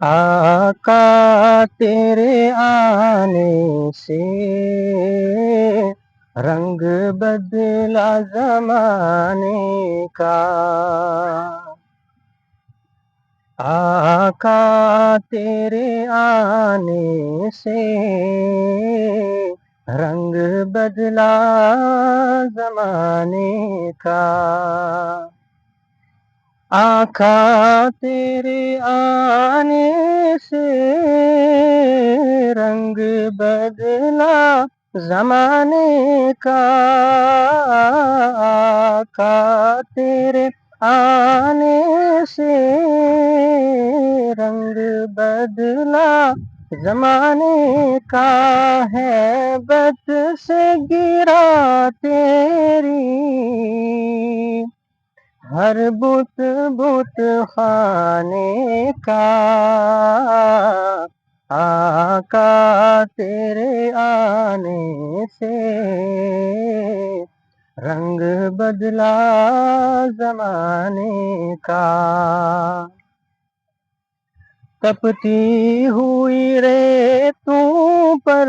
آقا تیرے آنے سے رنگ بدلا زمانے کا، آقا تیرے آنے سے رنگ بدلا زمانے کا، آقا تیرے آنے سے رنگ بدلا زمانے کا، آقا تیرے آنے سے رنگ بدلا زمانے کا، ہے بت سے گرا تیری ہر بت بت خانے کا، آقا تیرے آنے سے رنگ بدلا زمانے کا، تپتی ہوئی ریتوں پر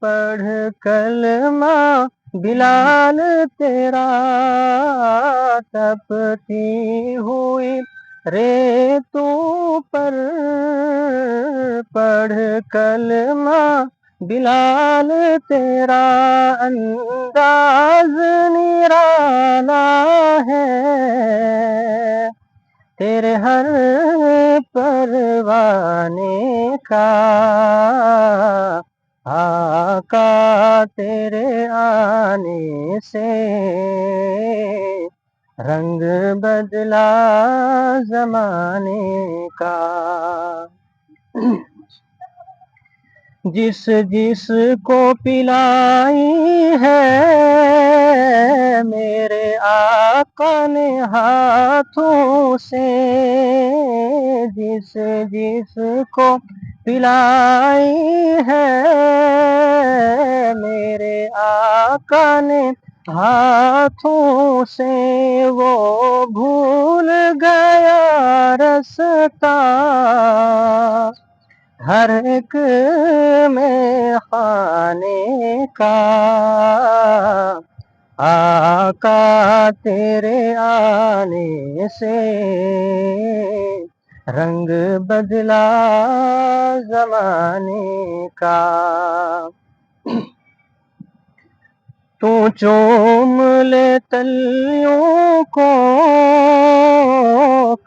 پڑھ کلمہ بلال تیرا، تپتی ہوئی ریتوں پر پڑھ کلمہ بلال تیرا، انداز نرالا ہے تیرے ہر پروانے کا، آقا تیرے آنے سے رنگ بدلا زمانے کا، جس جس کو پلائی ہے میرے آقا نے ہاتھوں سے، جس جس کو پلائی ہے میرے آقا نے ہاتھوں سے، وہ بھول گیا رستا ہر ایک میں خانے کا، آقا تیرے آنے سے رنگ بدلا زمانے کا، تو چوم لے تلیوں کو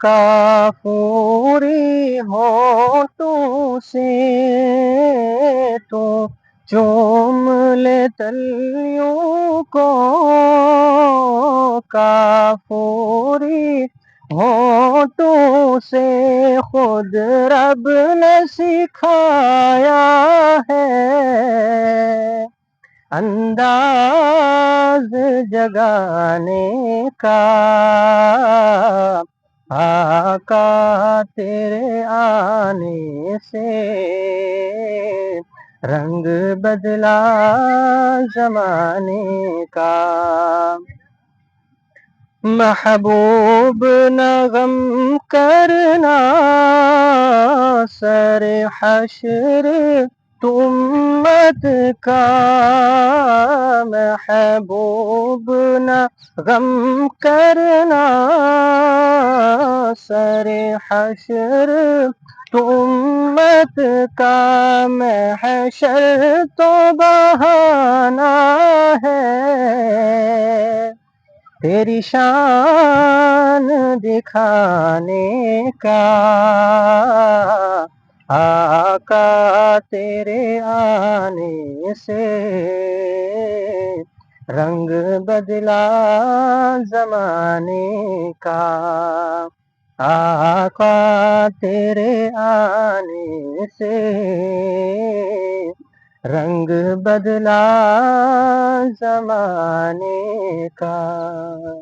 کافوری ہونٹوں سے، تو چوم لے تلیوں کو کافوری ہونٹوں سے، خود رب نے سکھایا ہے انداز جگانے کا، آقا تیرے آنے سے رنگ بدلا زمانے کا، محبوب نہ غم کرنا سر حشر تو امت کا، محبوب نہ غم کرنا سر حشر تو امت کا، محشر تو بہانا ہے تیری شان دکھانے کا، آقا تیرے آنے سے رنگ بدلا زمانے کا، آقا تیرے آنے سے رنگ بدلا زمانے کا۔